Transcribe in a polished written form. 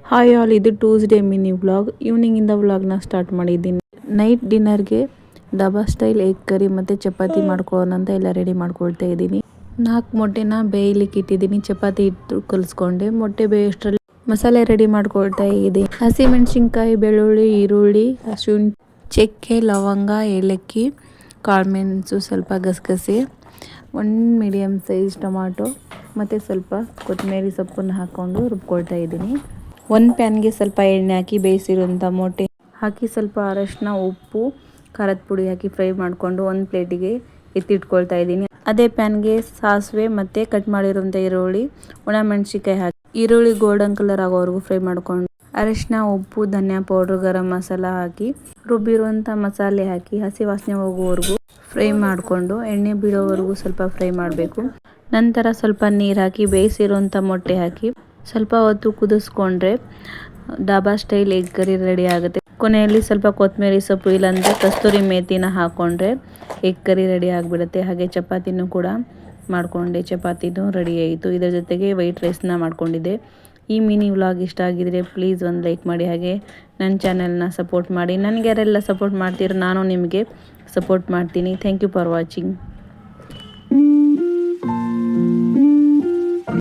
Hi all, ಇದು Tuesday mini vlog. ಈವ್ನಿಂಗಿಂದ ವ್ಲಾಗ್ನ ಸ್ಟಾರ್ಟ್ ಮಾಡಿದ್ದೀನಿ. ನೈಟ್ ಡಿನ್ನರ್ಗೆ ಡಾಬಾ ಸ್ಟೈಲ್ ಎಗ್ ಕರಿ ಮತ್ತು ಚಪಾತಿ ಮಾಡ್ಕೊಳ್ಳೋಣ ಅಂತ ಎಲ್ಲ ರೆಡಿ ಮಾಡ್ಕೊಳ್ತಾ ಇದ್ದೀನಿ. 4 ಮೊಟ್ಟೆನ ಬೇಯಲಿಕ್ಕೆ ಇಟ್ಟಿದ್ದೀನಿ. ಚಪಾತಿ ಇಟ್ಟು ಕಲಿಸ್ಕೊಂಡೆ. ಮೊಟ್ಟೆ ಬೇಯೋಷ್ಟರಲ್ಲಿ ಮಸಾಲೆ ರೆಡಿ ಮಾಡ್ಕೊಳ್ತಾ ಇದ್ದೀನಿ. ಹಸಿಮೆಣಸಿನ್ಕಾಯಿ, ಬೆಳ್ಳುಳ್ಳಿ, ಈರುಳ್ಳಿ, ಚಕ್ಕೆ, ಲವಂಗ, ಏಲಕ್ಕಿ, ಕಾಳುಮೆಣಸು, ಸ್ವಲ್ಪ ಗಸಗಸೆ, 1 ಮೀಡಿಯಮ್ ಸೈಜ್ ಟೊಮಾಟೊ ಮತ್ತು ಸ್ವಲ್ಪ ಕೊತ್ತಂಬರಿ ಸೊಪ್ಪನ್ನು ಹಾಕ್ಕೊಂಡು ರುಬ್ಕೊಳ್ತಾ ಇದ್ದೀನಿ. 1 ಪ್ಯಾನ್ಗೆ ಸ್ವಲ್ಪ ಎಣ್ಣೆ ಹಾಕಿ ಬೇಯಿಸಿರುವಂಥ ಮೊಟ್ಟೆ ಹಾಕಿ ಸ್ವಲ್ಪ ಅರಶಿನ, ಉಪ್ಪು, ಖಾರದ ಪುಡಿ ಹಾಕಿ ಫ್ರೈ ಮಾಡಿಕೊಂಡು 1 ಪ್ಲೇಟಿಗೆ ಎತ್ತಿಟ್ಕೊಳ್ತಾ ಇದ್ದೀನಿ. ಅದೇ ಪ್ಯಾನ್ಗೆ ಸಾಸಿವೆ ಮತ್ತು ಕಟ್ ಮಾಡಿರುವಂಥ ಈರುಳ್ಳಿ, ಒಣಮೆಣಸಿನ್ಕಾಯಿ ಹಾಕಿ ಈರುಳ್ಳಿ ಗೋಲ್ಡನ್ ಕಲರ್ ಆಗೋವರೆಗೂ ಫ್ರೈ ಮಾಡಿಕೊಂಡು ಅರಶಿನ, ಉಪ್ಪು, ಧನಿಯಾ ಪೌಡ್ರ್, ಗರಂ ಮಸಾಲ ಹಾಕಿ ರುಬ್ಬಿರುವಂಥ ಮಸಾಲೆ ಹಾಕಿ ಹಸಿ ವಾಸನೆ ಹೋಗುವವರೆಗೂ ಫ್ರೈ ಮಾಡಿಕೊಂಡು ಎಣ್ಣೆ ಬಿಡೋವರೆಗೂ ಸ್ವಲ್ಪ ಫ್ರೈ ಮಾಡಬೇಕು. ನಂತರ ಸ್ವಲ್ಪ ನೀರು ಹಾಕಿ ಬೇಯಿಸಿರುವಂಥ ಮೊಟ್ಟೆ ಹಾಕಿ ಸ್ವಲ್ಪ ಹೊತ್ತು ಕುದಿಸ್ಕೊಂಡ್ರೆ dhaba style egg curry ready ಆಗುತ್ತೆ. ಕೊನೆಯಲ್ಲಿ ಸ್ವಲ್ಪ ಕೊತ್ತಂಬರಿ ಸೊಪ್ಪು ಇಲ್ಲಾಂದರೆ ಕಸ್ತೂರಿ ಮೇಥಿನ ಹಾಕ್ಕೊಂಡ್ರೆ ಎಗ್ ಕರಿ ರೆಡಿ ಆಗಿಬಿಡುತ್ತೆ. ಹಾಗೆ ಚಪಾತಿನೂ ಕೂಡ ಮಾಡಿಕೊಂಡೆ, ಚಪಾತಿನೂ ರೆಡಿ ಆಯಿತು. ಇದರ ಜೊತೆಗೆ ವೈಟ್ ರೈಸ್ನ ಮಾಡ್ಕೊಂಡಿದ್ದೆ. ಈ ಮಿನಿ ವ್ಲಾಗ್ ಇಷ್ಟ ಆಗಿದರೆ ಪ್ಲೀಸ್ ಒಂದು ಲೈಕ್ ಮಾಡಿ. ಹಾಗೆ ನನ್ನ ಚಾನೆಲ್ನ ಸಪೋರ್ಟ್ ಮಾಡಿ. ನನಗೆ ಯಾರೆಲ್ಲ ಸಪೋರ್ಟ್ ಮಾಡ್ತೀರೋ ನಾನು ನಿಮಗೆ ಸಪೋರ್ಟ್ ಮಾಡ್ತೀನಿ. Thank you for watching.